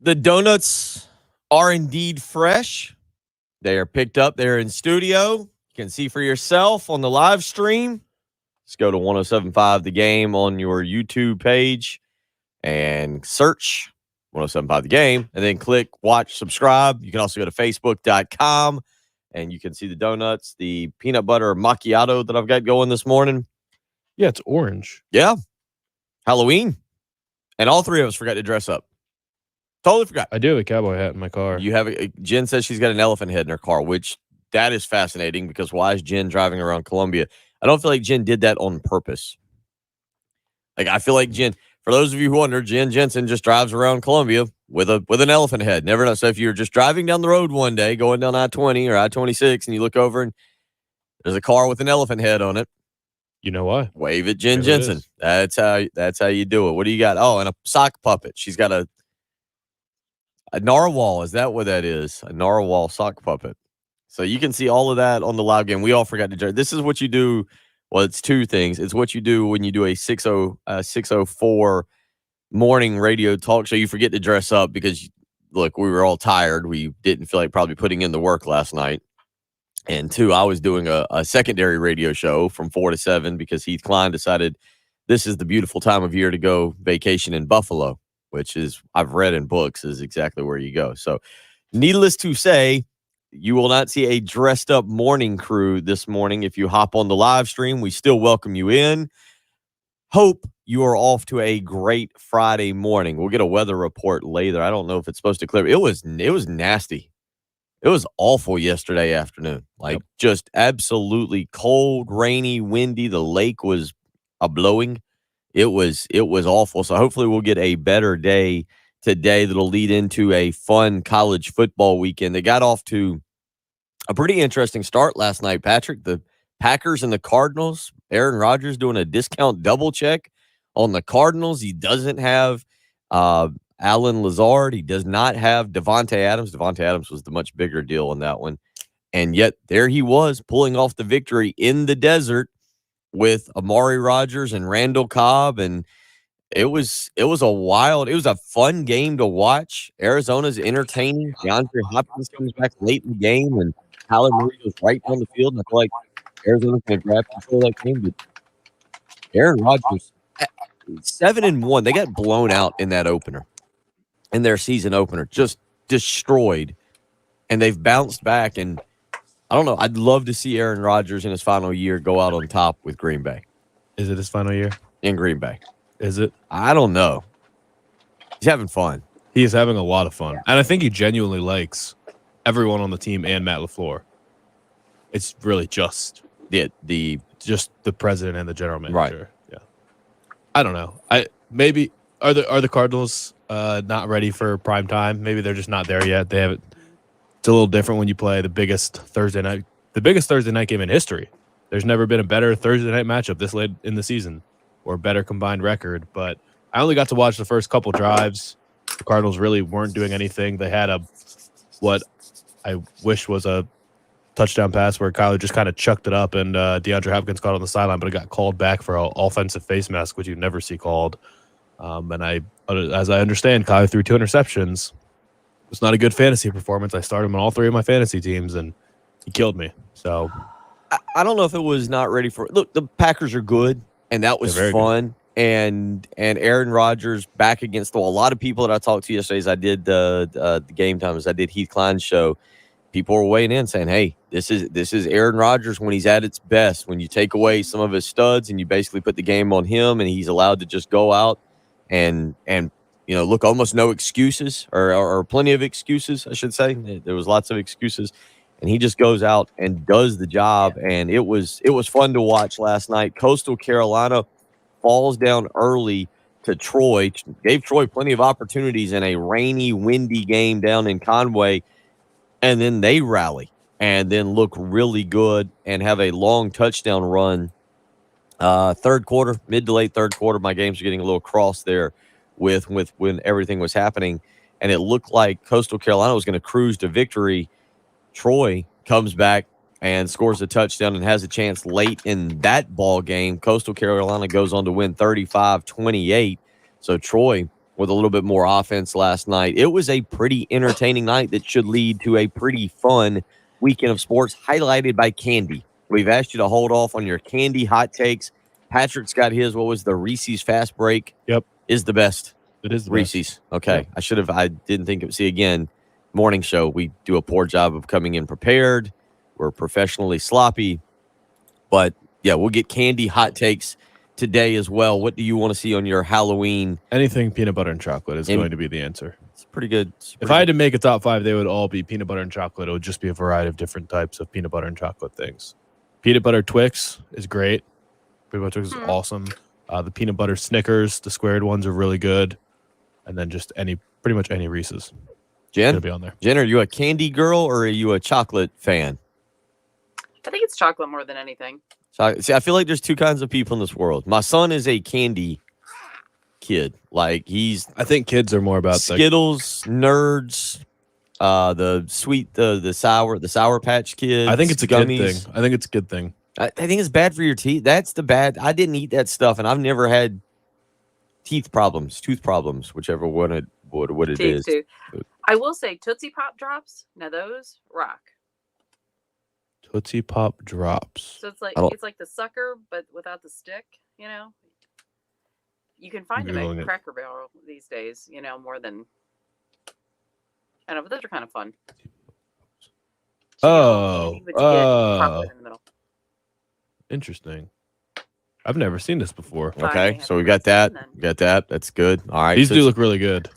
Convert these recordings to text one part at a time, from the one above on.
The donuts are indeed fresh. They are picked up there in studio. You can see for yourself on the live stream. Just go to 1075 The Game on your YouTube page and search 1075 The Game and then click watch, subscribe. You can also go to facebook.com and you can see the donuts, the peanut butter macchiato that I've got going this morning. Yeah, it's orange. Yeah. Halloween. And all three of us forgot to dress up. Totally forgot. I do have a cowboy hat in my car. You have Jen says she's got an elephant head in her car, which that is fascinating because why is Jen driving around Columbia? I don't feel like Jen did that on purpose. Like I feel like Jen, for those of you who wonder, Jen Jensen just drives around Columbia with an elephant head. Never know. So if you're just driving down the road one day, going down I-20 or I-26, and you look over and there's a car with an elephant head on it, you know why? Wave at Jen Jensen. That's how you do it. What do you got? Oh, and a sock puppet. She's got a narwhal. Is that what that is? A narwhal sock puppet. So you can see all of that on the live game. We all forgot to. This is what you do. Well, it's two things. It's what you do when you do a 604 morning radio talk show. You forget to dress up because, look, we were all tired. We didn't feel like probably putting in the work last night. And two, I was doing a secondary radio show from 4 to 7 because Heath Klein decided this is the beautiful time of year to go vacation in Buffalo, which is, I've read in books, is exactly where you go. So needless to say, you will not see a dressed up morning crew this morning. If you hop on the live stream, we still welcome you in. Hope you are off to a great Friday morning. We'll get a weather report later. I don't know if it's supposed to clear. It was nasty. It was awful yesterday afternoon. Like just absolutely cold, rainy, windy. The lake was a-blowing. It was awful. So hopefully we'll get a better day today that'll lead into a fun college football weekend. They got off to a pretty interesting start last night, Patrick. The Packers and the Cardinals. Aaron Rodgers doing a discount double check on the Cardinals. He doesn't have Alan Lazard. He does not have Devontae Adams. Devontae Adams was the much bigger deal in that one. And yet there he was pulling off the victory in the desert with Amari Rodgers and Randall Cobb. And it was a fun game to watch. Arizona's entertaining. DeAndre Hopkins comes back late in the game, and Kyler Murray goes right down the field. And I feel like Arizona's going to grab control of that game. But Aaron Rodgers, 7-1. They got blown out in that opener, in their season opener, just destroyed. And they've bounced back. And I don't know. I'd love to see Aaron Rodgers in his final year go out on top with Green Bay. Is it his final year? In Green Bay. Is it? I don't know. He's having fun. He is having a lot of fun. And I think he genuinely likes everyone on the team and Matt LaFleur. It's really just the president and the general manager. Right. Yeah. I don't know. Maybe are the Cardinals not ready for prime time? Maybe they're just not there yet. They haven't. It's a little different when you play the biggest Thursday night game in history. There's never been a better Thursday night matchup this late in the season, or a better combined record. But I only got to watch the first couple drives. The Cardinals really weren't doing anything. They had what I wish was a touchdown pass where Kyler just kind of chucked it up, and DeAndre Hopkins caught it on the sideline, but it got called back for an offensive face mask, which you never see called. As I understand, Kyler threw 2 interceptions. It was not a good fantasy performance. I started him on all 3 of my fantasy teams, and he killed me. So I don't know if it was not ready for. Look, the Packers are good, and that was fun. And Aaron Rodgers back against the wall. A lot of people that I talked to yesterday, as I did the game time, as I did Heath Klein's show, people were weighing in saying, "Hey, this is Aaron Rodgers when he's at its best. When you take away some of his studs and you basically put the game on him, and he's allowed to just go out and look, almost no excuses or plenty of excuses, I should say. There was lots of excuses." And he just goes out and does the job, and it was fun to watch last night. Coastal Carolina falls down early to Troy, gave Troy plenty of opportunities in a rainy, windy game down in Conway, and then they rally and then look really good and have a long touchdown run. Third quarter, mid to late third quarter, my games are getting a little cross there with when everything was happening, and it looked like Coastal Carolina was going to cruise to victory. Troy comes back and scores a touchdown and has a chance late in that ball game. Coastal Carolina goes on to win 35-28. So Troy with a little bit more offense last night. It was a pretty entertaining night that should lead to a pretty fun weekend of sports, highlighted by candy. We've asked you to hold off on your candy hot takes. Patrick's got his. What was the Reese's Fast Break? Yep. Is the best. It is the Reese's. best. Okay. Yep. I didn't think of, see, again, morning show, we do a poor job of coming in prepared. We're professionally sloppy. But, yeah, we'll get candy hot takes today as well. What do you want to see on your Halloween? Anything peanut butter and chocolate is going to be the answer. It's pretty good. If I had to make a top 5, they would all be peanut butter and chocolate. It would just be a variety of different types of peanut butter and chocolate things. Peanut butter Twix is great. Peanut butter Twix is awesome. The peanut butter Snickers, the squared ones, are really good. And then just pretty much any Reese's. Jen? Be on there. Jen, are you a candy girl or are you a chocolate fan? I think it's chocolate more than anything. See, I feel like there's two kinds of people in this world. My son is a candy kid. Like I think kids are more about Skittles, nerds, the sweet, the sour Patch Kids. I think it's a gummies. good thing. I think it's a good thing. I think it's bad for your teeth. That's the bad. I didn't eat that stuff, and I've never had tooth problems, whichever one it is. Too. I will say Tootsie Pop drops. Now those rock. Tootsie Pop drops. So it's like the sucker, but without the stick. You know, you can find them at Cracker Barrel these days. You know, more than I don't know, but those are kind of fun. Oh, interesting. I've never seen this before. Okay, so we got that. That's good. All right, these do look really good.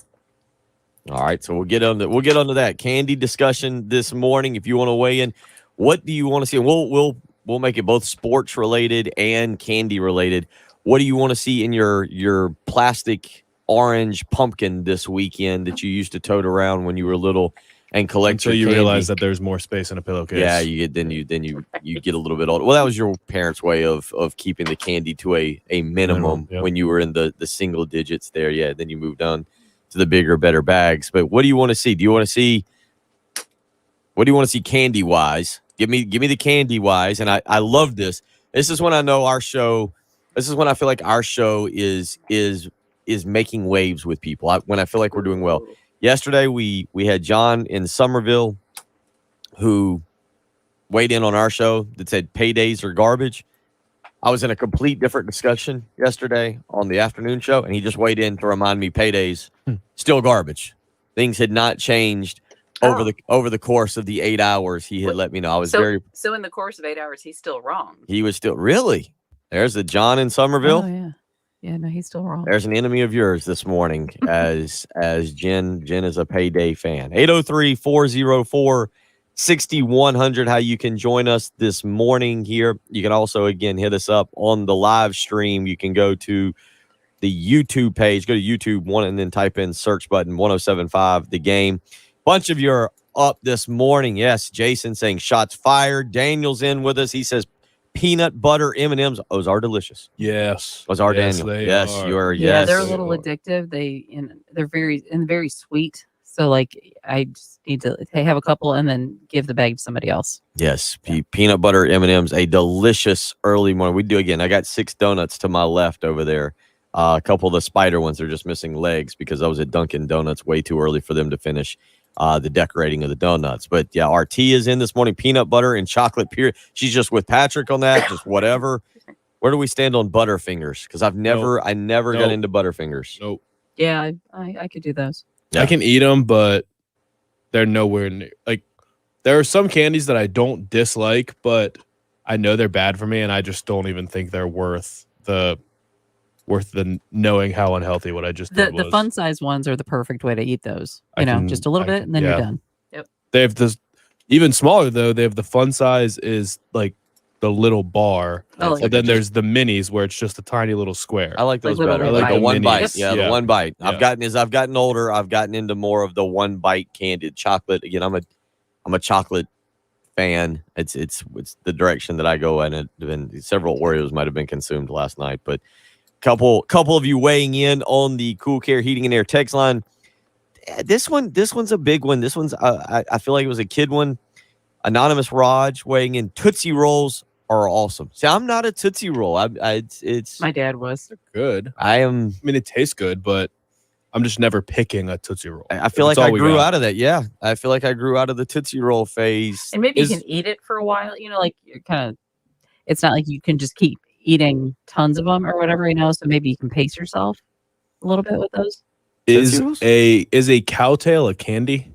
All right, so we'll get onto that candy discussion this morning. If you want to weigh in, what do you want to see? And we'll make it both sports related and candy related. What do you want to see in your plastic orange pumpkin this weekend that you used to tote around when you were little and collect? Until you realize that there's more space in a pillowcase. Yeah, you get a little bit older. Well, that was your parents' way of keeping the candy to a minimum yep. when you were in the single digits there. Yeah, then you moved on to the bigger, better bags. But what do you want to see? What do you want to see candy wise? Give me the candy wise. And I love this. This is when I know our show. This is when I feel like our show is making waves with people. When I feel like we're doing well. Yesterday we had John in Somerville who weighed in on our show that said paydays are garbage. I was in a complete different discussion yesterday on the afternoon show, and he just weighed in to remind me paydays still garbage. Things had not changed over the course of the 8 hours. He had let me know. I was so in the course of 8 hours, he's still wrong. He was still really. There's the John in Somerville. Oh yeah. Yeah, no, he's still wrong. There's an enemy of yours this morning as Jen is a payday fan. 803-404-6100, how you can join us this morning here. You can also, again, hit us up on the live stream. You can go to the YouTube page, go to YouTube one and then type in search button 1075 The Game. Bunch of you are up this morning. Yes, Jason saying shots fired. Daniel's in with us. He says peanut butter M&Ms. Those are delicious. Yes. Those are Daniel. Yes, are. you are. Yeah, yes. they're a little addictive. They're very sweet. So like I just need to have a couple and then give the bag to somebody else. Yes, peanut butter M&Ms, a delicious early morning. We do again. I got 6 donuts to my left over there. A couple of the spider ones are just missing legs because I was at Dunkin' Donuts way too early for them to finish the decorating of the donuts. But yeah, RT is in this morning. Peanut butter and chocolate pure. She's just with Patrick on that. Just whatever. Where do we stand on Butterfingers? Because I never got into Butterfingers. Nope. Yeah, I could do those. Yeah. I can eat them, but they're nowhere near. Like, there are some candies that I don't dislike, but I know they're bad for me, and I just don't even think they're worth the knowing how unhealthy what I just did was. The fun size ones are the perfect way to eat those. Just a little bit, and then yeah. you're done. Yep. They have this even smaller though. They have the fun size is like the little bar, and then there's the minis where it's just a tiny little square. I like those Like better. I little like the one bite. minis. Yeah, the Yeah. one bite. Yeah. As I've gotten older, I've gotten into more of the one bite candied chocolate. Again, I'm a chocolate fan. It's the direction that I go in. And several Oreos might have been consumed last night, but couple of you weighing in on the Cool Care Heating and Air text line. This one's a big one. This one's I feel like it was a kid one. Anonymous Raj weighing in. Tootsie Rolls are awesome. See, I'm not a Tootsie Roll. It's My dad was. They're good. I am. I mean, it tastes good, but I'm just never picking a Tootsie Roll. I feel like I grew out of that. Yeah, I feel like I grew out of the Tootsie Roll phase. And maybe you can eat it for a while. Like you're kind of. It's not like you can just keep eating tons of them or whatever, So maybe you can pace yourself a little bit with those. Is a cowtail a candy?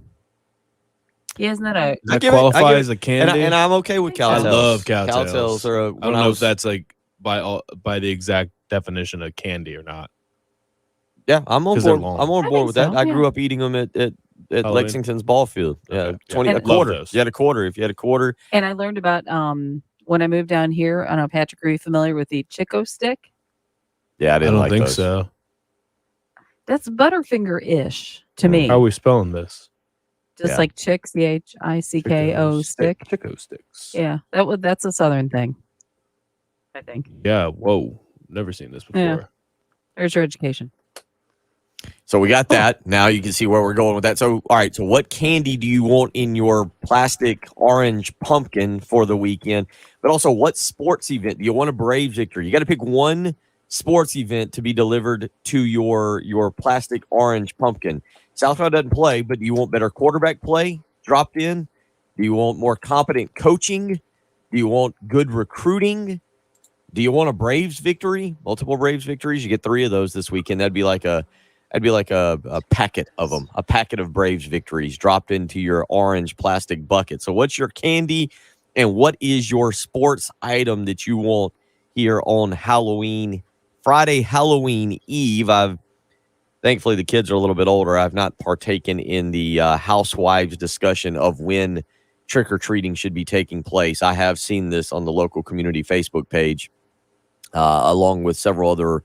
Yeah, isn't that Does that qualify as a candy? And I'm okay with cowtails. I love cowtails. Cowtails are. I don't know if that's like by the exact definition of candy or not. Yeah, I'm on board. I'm on board with that. So, I grew up eating them at Lexington's ball field. Yeah, Okay. 20 And a quarter. those. You had a quarter. If you had a quarter. And I learned about when I moved down here. I don't know, Patrick, are you familiar with the Chico stick? Yeah, I I didn't don't like think those. so. That's Butterfinger-ish to me. How are we spelling this? Just like Chick, CHICKO stick. Chico sticks. Yeah, that's a Southern thing, I think. Yeah. Whoa. Never seen this before. Yeah. There's your education. So we got that. Now you can see where we're going with that. So, all right. So what candy do you want in your plastic orange pumpkin for the weekend? But also, what sports event do you want a Braves victory? You got to pick one sports event to be delivered to your plastic orange pumpkin. Southfield doesn't play, but do you want better quarterback play dropped in? Do you want more competent coaching? Do you want good recruiting? Do you want a Braves victory? Multiple Braves victories? You get 3 of those this weekend. That'd be like a packet of them, a packet of Braves victories dropped into your orange plastic bucket. So what's your candy and what is your sports item that you want here on Friday, Halloween Eve? Thankfully, the kids are a little bit older. I've not partaken in the housewives discussion of when trick-or-treating should be taking place. I have seen this on the local community Facebook page, along with several other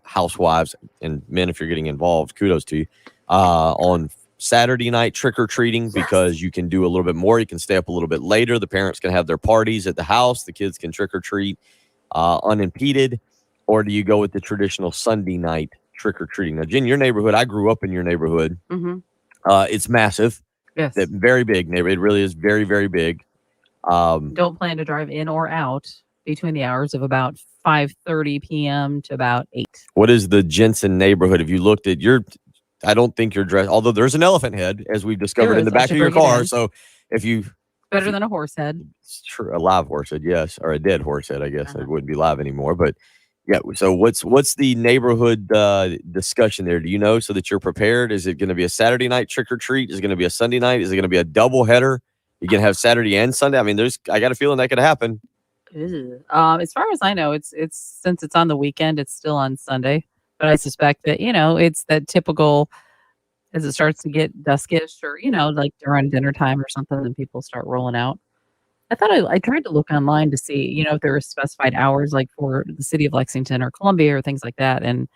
housewives and men. If you're getting involved, kudos to you. On Saturday night trick-or-treating, because you can do a little bit more. You can stay up a little bit later. The parents can have their parties at the house. The kids can trick-or-treat unimpeded. Or do you go with the traditional Sunday night trick-or-treating? Now, Jen, your neighborhood, I grew up in your neighborhood. Mm-hmm. It's massive. Yes. Very big neighborhood. It really is very, very big. Don't plan to drive in or out between the hours of about 5:30 p.m. to about 8. What is the Jensen neighborhood? If you looked at I don't think you're dressed, although there's an elephant head, as we've discovered in the back of your car. So if you... Better than a horse head. It's true, a live horse head, yes. Or a dead horse head, I guess. It wouldn't be live anymore. But yeah, so what's the neighborhood discussion there? Do you know, so that you're prepared? Is it going to be a Saturday night trick-or-treat? Is it going to be a Sunday night? Is it going to be a double header? You're going to have Saturday and Sunday? I mean, I got a feeling that could happen. As far as I know, it's since it's on the weekend, it's still on Sunday. But I suspect that, it's that typical, as it starts to get duskish or, like around dinner time or something, then people start rolling out. I thought I tried to look online to see, if there were specified hours like for the city of Lexington or Columbia or things like that. And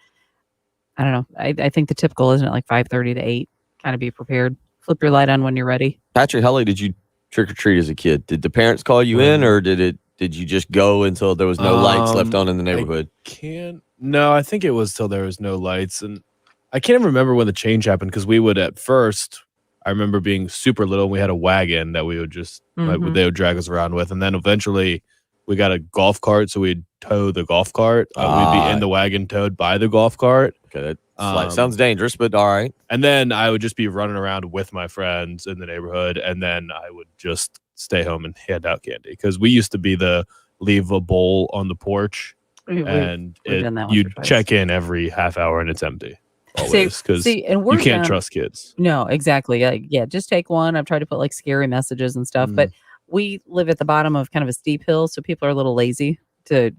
I don't know. I think the typical, isn't it, like 5:30 to 8? Kind of be prepared. Flip your light on when you're ready. Patrick, how late did you trick or treat as a kid? Did the parents call you in, or did you just go until there was no lights left on in the neighborhood? No, I think it was till there was no lights. And I can't even remember when the change happened, because we would at first, I remember being super little, and we had a wagon that we would just, they would drag us around with. And then eventually we got a golf cart, so we'd tow the golf cart. We'd be in the wagon towed by the golf cart. Okay, that sounds dangerous, but all right. And then I would just be running around with my friends in the neighborhood, and then I would just stay home and hand out candy, because we used to leave a bowl on the porch, and you check in every half hour and it's empty. Always, because you can't trust kids. No, exactly. Just take one. I've tried to put like scary messages and stuff, but we live at the bottom of kind of a steep hill, so people are a little lazy to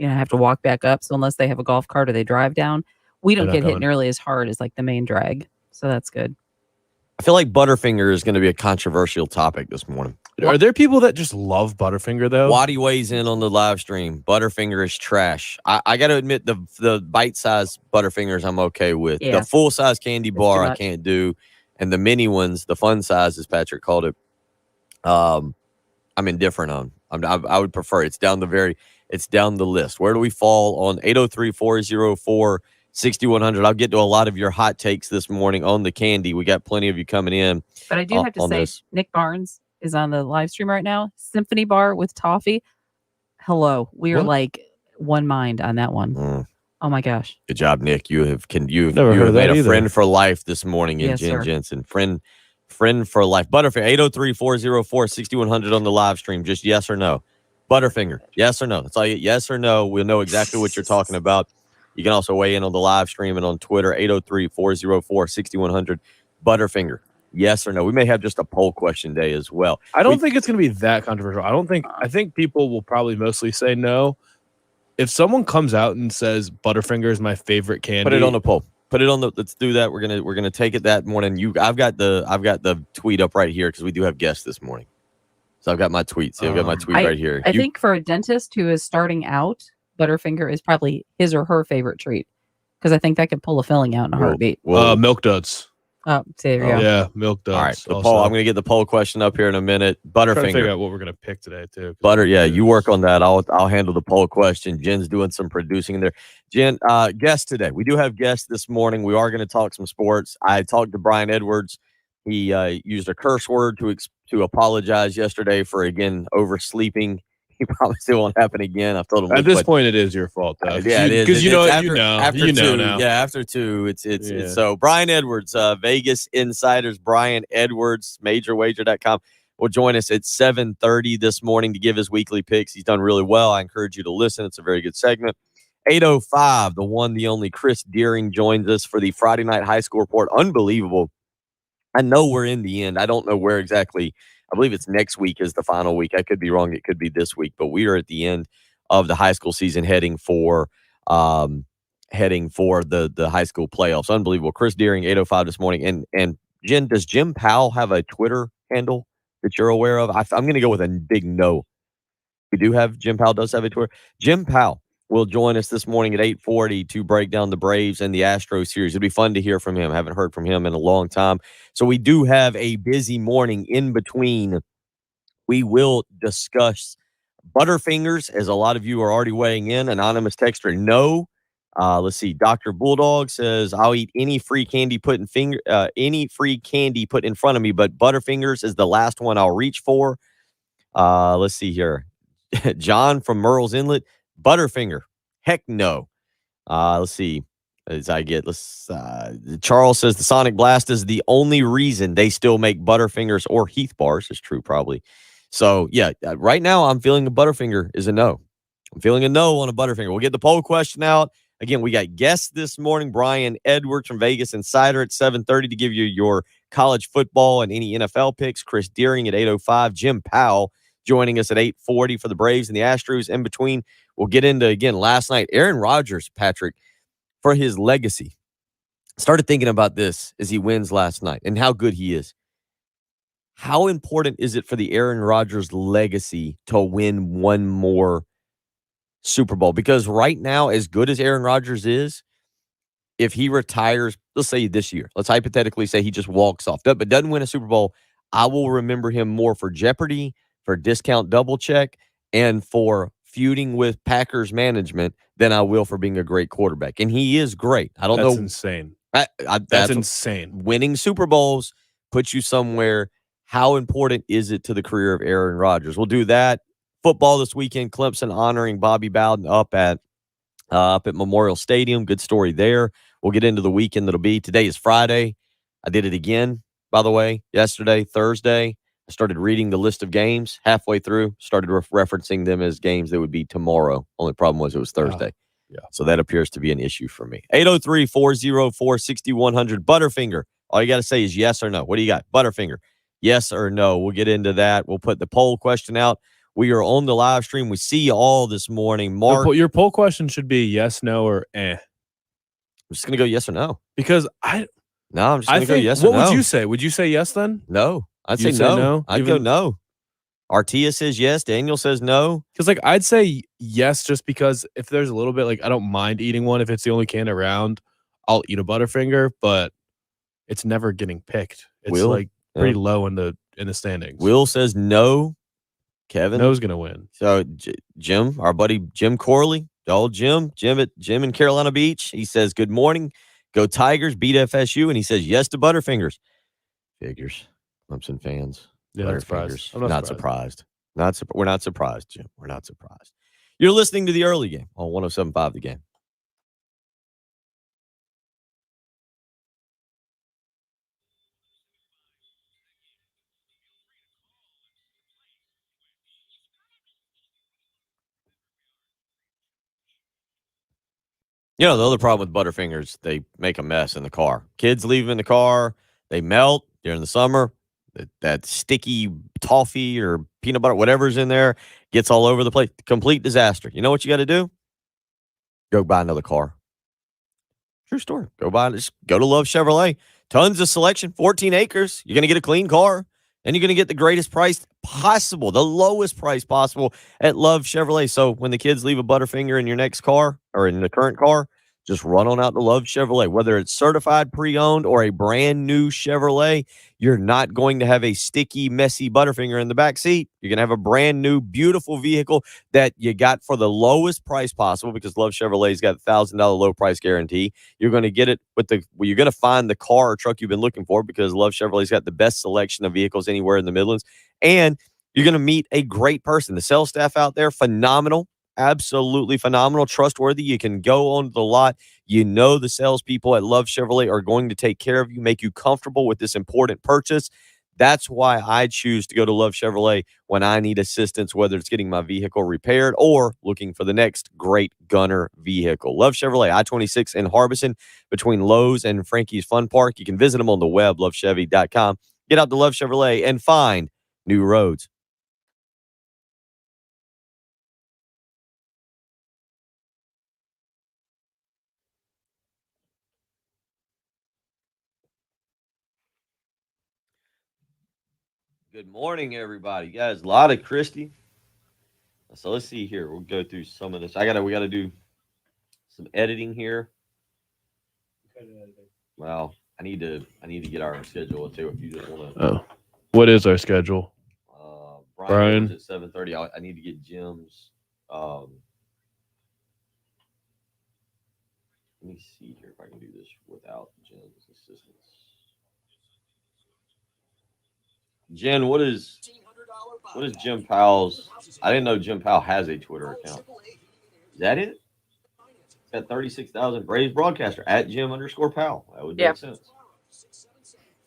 have to walk back up. So unless they have a golf cart or they drive down, we don't get hit nearly as hard as like the main drag. So that's good. I feel like Butterfinger is going to be a controversial topic this morning. Are there people that just love Butterfinger, though? Waddy weighs in on the live stream. Butterfinger is trash. I got to admit, the bite-sized Butterfingers I'm okay with. Yeah. The full-size candy bar I can't do. And the mini ones, the fun size, as Patrick called it, I'm indifferent on. I would prefer it's down the list. Where do we fall on 803-404-6100? I'll get to a lot of your hot takes this morning on the candy. We got plenty of you coming in. But I do have to say, Nick Barnes is on the live stream right now. Symphony bar with toffee. Hello. We are like one mind on that one. Oh my gosh. Good job, Nick. You've Never heard of made that a either. friend for life this morning in Yes, Jen sir. Jensen. Friend for life. Butterfinger 803-404-6100 on the live stream. Just yes or no. Butterfinger, yes or no. That's all you. Yes or no. We'll know exactly what you're talking about. You can also weigh in on the live stream and on Twitter 803-404-6100. Butterfinger, yes or no. We may have just a poll question day as well. I don't think it's going to be that controversial. I think people will probably mostly say no. If someone comes out and says Butterfinger is my favorite candy, Put it on the poll. Put it on the. Let's do that. We're gonna take it that morning. I've got the tweet up right here because we do have guests this morning. So I've got my tweet. See, I've got my tweet right here. I think for a dentist who is starting out, Butterfinger is probably his or her favorite treat because I think that could pull a filling out in a heartbeat. Milk Duds. Oh, there you go. Yeah, Milk Duds. All right, the poll. I'm going to get the poll question up here in a minute. I'm trying to figure Butterfinger. out what we're going to pick today too. Yeah, you work on that. I'll handle the poll question. Jen's doing some producing in there. Jen, guest today. We do have guests this morning. We are going to talk some sports. I talked to Brian Edwards. He used a curse word to apologize yesterday for again oversleeping. He promised it won't happen again. I've told him at this point it is your fault though. Yeah, it is because after you know two, now. Yeah, after two, it's so Brian Edwards, Vegas Insiders. Brian Edwards, MajorWager.com, will join us at 7:30 this morning to give his weekly picks. He's done really well. I encourage you to listen. It's a very good segment. 8:05, the one, the only Chris Deering joins us for the Friday Night High School Report. Unbelievable. I know we're in the end. I don't know where exactly. I believe it's next week is the final week. I could be wrong. It could be this week, but we are at the end of the high school season heading for the high school playoffs. Unbelievable. Chris Deering, 8:05 this morning. And Jen, does Jim Powell have a Twitter handle that you're aware of? I'm going to go with a big no. We do have Jim Powell does have a Twitter. Jim Powell will join us this morning at 8:40 to break down the Braves and the Astros series. It'll be fun to hear from him. I haven't heard from him in a long time. So we do have a busy morning in between. We will discuss Butterfingers, as a lot of you are already weighing in. Anonymous texter, no. Let's see. Dr. Bulldog says, I'll eat any free candy put in front of me, but Butterfingers is the last one I'll reach for. Let's see here. John from Merle's Inlet, Butterfinger. Heck no. Let's see. Charles says the Sonic Blast is the only reason they still make Butterfingers or Heath bars. Is true, probably. So, yeah, right now I'm feeling a Butterfinger is a no. I'm feeling a no on a Butterfinger. We'll get the poll question out. Again, we got guests this morning. Brian Edwards from Vegas Insider at 7:30 to give you your college football and any NFL picks. Chris Deering at 8:05. Jim Powell joining us at 8:40 for the Braves and the Astros. In between, we'll get into, again, last night, Aaron Rodgers, Patrick, for his legacy. Started thinking about this as he wins last night and how good he is. How important is it for the Aaron Rodgers legacy to win one more Super Bowl? Because right now, as good as Aaron Rodgers is, if he retires, let's say this year, let's hypothetically say he just walks off, but doesn't win a Super Bowl, I will remember him more for Jeopardy, for Discount Double Check, and for feuding with Packers management than I will for being a great quarterback. And he is great. I don't know. That's insane. That's insane. Winning Super Bowls puts you somewhere. How important is it to the career of Aaron Rodgers? We'll do that. Football this weekend, Clemson honoring Bobby Bowden up at Memorial Stadium. Good story there. We'll get into the weekend that'll be. Today is Friday. I did it again, by the way, yesterday, Thursday. I started reading the list of games halfway through, started referencing them as games that would be tomorrow. Only problem was it was Thursday. Yeah. So that appears to be an issue for me. 803-404-6100. Butterfinger. All you got to say is yes or no. What do you got? Butterfinger. Yes or no. We'll get into that. We'll put the poll question out. We are on the live stream. We see you all this morning. Mark. Your poll question should be yes, no, or eh. I'm just going to go yes or no. Because I'm just going to go yes or no. What would you say? Would you say yes then? No. I'd say You'd say no? I'd go no. Artia says yes. Daniel says no. Because I'd say yes, just because if there's a little bit, I don't mind eating one. If it's the only can around, I'll eat a Butterfinger, but it's never getting picked. It's pretty low in the standings. Will says no. Kevin no's gonna win. So Jim, our buddy Jim Corley, old Jim in Carolina Beach. He says good morning. Go Tigers, beat FSU, and he says yes to Butterfingers. Figures. Clemson fans. Yeah, I'm not surprised. We're not surprised, Jim. We're not surprised. You're listening to the early game on 107.5 The Game. You know, the other problem with Butterfingers, they make a mess in the car. Kids leave them in the car, they melt during the summer. That sticky toffee or peanut butter, whatever's in there, gets all over the place. Complete disaster. You know what you got to do? Go buy another car. True story. Just go to Love Chevrolet. Tons of selection, 14 acres. You're going to get a clean car, and you're going to get the greatest price possible, the lowest price possible at Love Chevrolet. So when the kids leave a Butterfinger in your next car or in the current car, just run on out to Love Chevrolet. Whether it's certified pre-owned or a brand new Chevrolet, you're not going to have a sticky, messy Butterfinger in the back seat. You're going to have a brand new, beautiful vehicle that you got for the lowest price possible because Love Chevrolet's got $1,000 low price guarantee. You're going to get it you're going to find the car or truck you've been looking for because Love Chevrolet's got the best selection of vehicles anywhere in the Midlands. And you're going to meet a great person. The sales staff out there, phenomenal. Absolutely phenomenal, trustworthy. You can go on the lot. You know the salespeople at Love Chevrolet are going to take care of you, make you comfortable with this important purchase. That's why I choose to go to Love Chevrolet when I need assistance, whether it's getting my vehicle repaired or looking for the next great gunner vehicle. Love Chevrolet, I-26 in Harbison between Lowe's and Frankie's Fun Park. You can visit them on the web, lovechevy.com. Get out to Love Chevrolet and find new roads. Good morning, everybody. Guys, a lot of Christy. So let's see here. We'll go through some of this. We gotta do some editing here. Well, I need to get our schedule too. If you just want to. Oh, what is our schedule? Brian at 7:30. I need to get Jim's. Let me see here if I can do this without Jim's assistance. Jen, what is Jim Powell's? I didn't know Jim Powell has a Twitter account. Is that it? It's got 36,000 Braves broadcaster at Jim_Powell. That would make sense.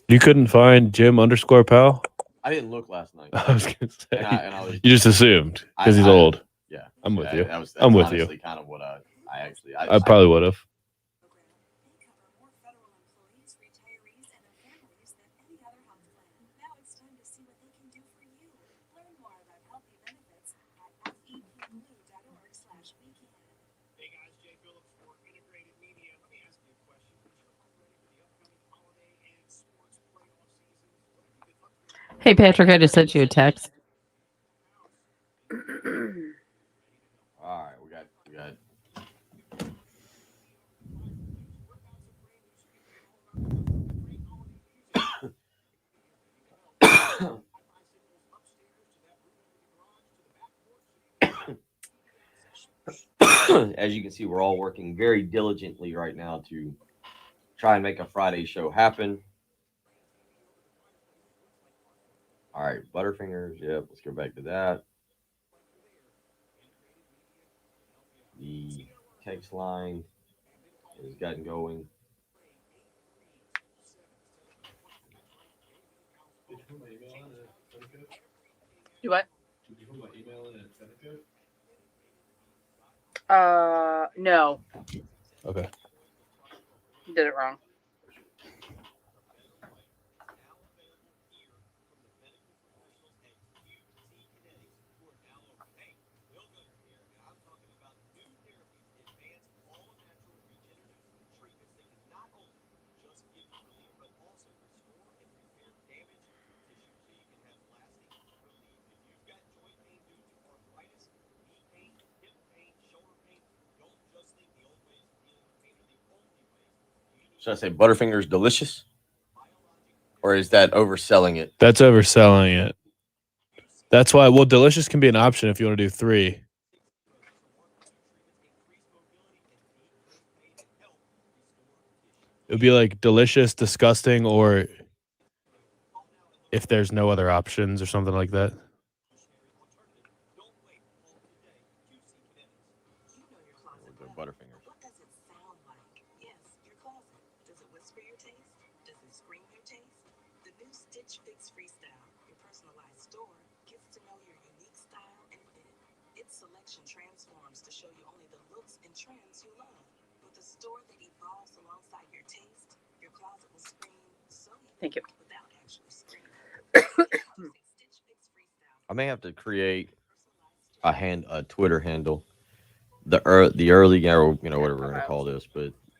You couldn't find Jim_Powell? I didn't look last night. I was gonna say. And I was, you just assumed because he's old. Yeah, I'm with you. That's I'm with honestly you. kind of what I probably would have. Hey, Patrick, I just sent you a text. All right, we got. As you can see, we're all working very diligently right now to try and make a Friday show happen. All right, Butterfingers. Yep, let's go back to that. The text line has gotten going. Do what? No. Okay. You did it wrong. Should I say Butterfingers delicious? Or is that overselling it? That's overselling it. That's why, delicious can be an option if you want to do 3. It would be like delicious, disgusting, or if there's no other options or something like that. Butterfingers. What does it sound like? Yes, your closet. Does it whisper your taste? Does it scream your taste? The new Stitch Fix Freestyle, your personalized store, gets to know your unique style and fit. Its selection transforms to show you only the looks and trends you love. With the a store that evolves alongside your taste, your closet will scream so Thank you. without actually screaming. Stitch Fix Freestyle. I may have to create Personalized store. a Twitter handle. The early, or whatever we're gonna profile. call this, but